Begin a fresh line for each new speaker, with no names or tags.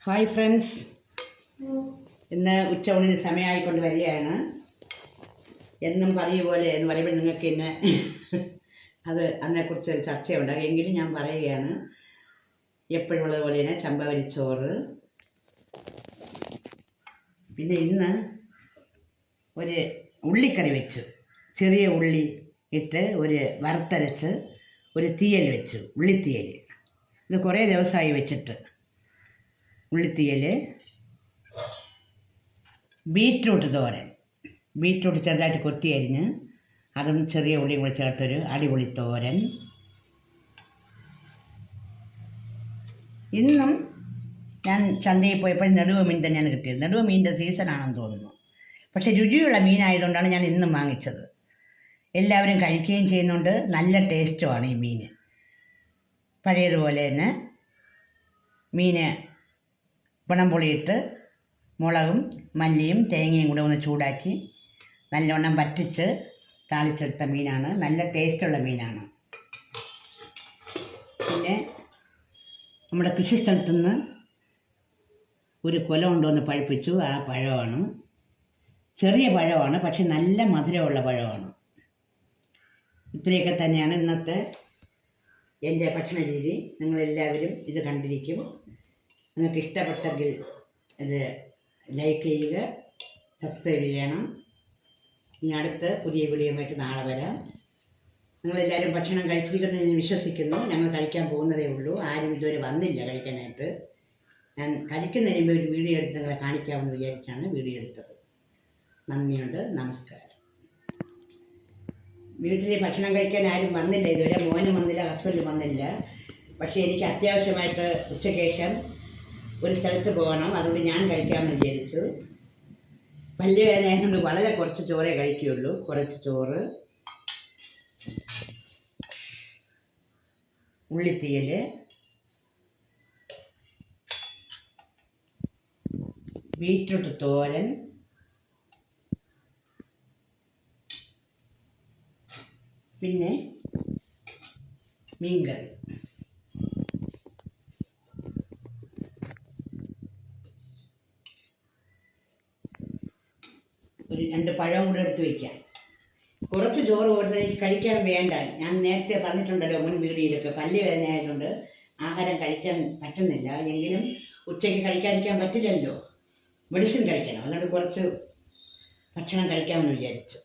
Hi friends, ഇന്ന് ഉച്ചയൂണിന് സമയമായിക്കൊണ്ട് വരികയാണ്. എന്നും പറയുപോലെ എന്ന് പറയുമ്പോൾ നിങ്ങൾക്ക് ഇന്ന് അതിനെക്കുറിച്ച് ചർച്ചയുണ്ടാകും. എങ്കിലും ഞാൻ പറയുകയാണ്, എപ്പോഴുള്ളത് പോലെ തന്നെ ചമ്പവരിച്ചോറ്. പിന്നെ ഇന്ന് ഒരു ഉള്ളിക്കറി വെച്ചു. ചെറിയ ഉള്ളി ഇട്ട് ഒരു വറുത്തരച്ച് ഒരു തീയൽ വെച്ചു, ഉള്ളിത്തീയൽ. ഇത് കുറേ ദിവസമായി വെച്ചിട്ട്. ഉള്ളിത്തീയൽ, ബീറ്റ്റൂട്ട് തോരൻ. ബീറ്റ്റൂട്ട് ചെറുതായിട്ട് കൊത്തി അരിഞ്ഞ് അതും ചെറിയ ഉള്ളിയും കൂടി ചേർത്തൊരു അടിപൊളി തോരൻ. ഇന്നും ഞാൻ ചന്തയിൽ പോയപ്പോഴും നെടുവ മീൻ തന്നെയാണ് കിട്ടിയത്. നെടുവ മീനിൻ്റെ സീസണാണെന്ന് തോന്നുന്നു. പക്ഷേ രുചിയുള്ള മീനായതുകൊണ്ടാണ് ഞാൻ ഇന്നും വാങ്ങിച്ചത്. എല്ലാവരും കഴിക്കുകയും ചെയ്യുന്നുണ്ട്. നല്ല ടേസ്റ്റുമാണ് ഈ മീൻ. പഴയതുപോലെ തന്നെ മീൻ പുളിയിട്ട് മുളകും മല്ലിയും തേങ്ങയും കൂടെ ഒന്ന് ചൂടാക്കി നല്ലവണ്ണം വറ്റിച്ച് താളിച്ചെടുത്ത മീനാണ്. നല്ല ടേസ്റ്റുള്ള മീനാണ്. പിന്നെ നമ്മുടെ കൃഷി സ്ഥലത്തുനിന്ന് ഒരു കുല കൊണ്ടുവന്ന് പഴുപ്പിച്ചു. ആ പഴമാണ്, ചെറിയ പഴമാണ്, പക്ഷെ നല്ല മധുരമുള്ള പഴമാണ്. ഇത്രയൊക്കെ തന്നെയാണ് ഇന്നത്തെ എൻ്റെ ഭക്ഷണ രീതി. നിങ്ങളെല്ലാവരും ഇത് കണ്ടിരിക്കും. നിങ്ങൾക്ക് ഇഷ്ടപ്പെട്ടെങ്കിൽ ഇത് ലൈക്ക് ചെയ്യുക, സബ്സ്ക്രൈബ് ചെയ്യണം. ഇനി അടുത്ത പുതിയ വീഡിയോയുമായിട്ട് നാളെ വരാം. നിങ്ങളെല്ലാവരും ഭക്ഷണം കഴിച്ചിരിക്കുന്നതെന്ന് വിശ്വസിക്കുന്നു. ഞങ്ങൾ കഴിക്കാൻ പോകുന്നതേ ഉള്ളൂ. ആരും ഇതുവരെ വന്നില്ല കഴിക്കാനായിട്ട്. ഞാൻ കഴിക്കുന്നതിന് മുമ്പ് ഒരു വീഡിയോ എടുത്ത് നിങ്ങളെ കാണിക്കാമെന്ന് വിചാരിച്ചാണ് വീഡിയോ എടുത്തത്. നന്ദിയുണ്ട്, നമസ്കാരം. വീട്ടിൽ ഭക്ഷണം കഴിക്കാൻ ആരും വന്നില്ല ഇതുവരെ. മോനും വന്നില്ല, ഹസ്ബൻഡും വന്നില്ല. പക്ഷേ എനിക്ക് അത്യാവശ്യമായിട്ട് ഉച്ചയ്ക്ക് ശേഷം ഒരു സ്ഥലത്ത് പോകണം. അതുകൊണ്ട് ഞാൻ കഴിക്കാമെന്ന് വിചാരിച്ചു. വലിയ വേദനയായതുകൊണ്ട് വളരെ കുറച്ച് ചോറേ കഴിക്കുകയുള്ളൂ. കുറച്ച് ചോറ്, ഉള്ളിത്തീയൽ, ബീറ്റ്റൂട്ട് തോരൻ, പിന്നെ മീൻകറി. ഒരു 2 പഴവും കൂടെ എടുത്ത് വയ്ക്കാം. കുറച്ച് ചോറ് കൊടുത്ത് എനിക്ക് കഴിക്കാൻ വേണ്ട. ഞാൻ നേരത്തെ പറഞ്ഞിട്ടുണ്ടല്ലോ മുൻ വീഡിയോയിലൊക്കെ, പല്ല് വേദനയായതുകൊണ്ട് ആഹാരം കഴിക്കാൻ പറ്റുന്നില്ല. എങ്കിലും ഉച്ചയ്ക്ക് കഴിക്കാതിരിക്കാൻ പറ്റില്ലല്ലോ, മെഡിസിൻ കഴിക്കണം. അതുകൊണ്ട് കുറച്ച് ഭക്ഷണം കഴിക്കാമെന്ന് വിചാരിച്ചു.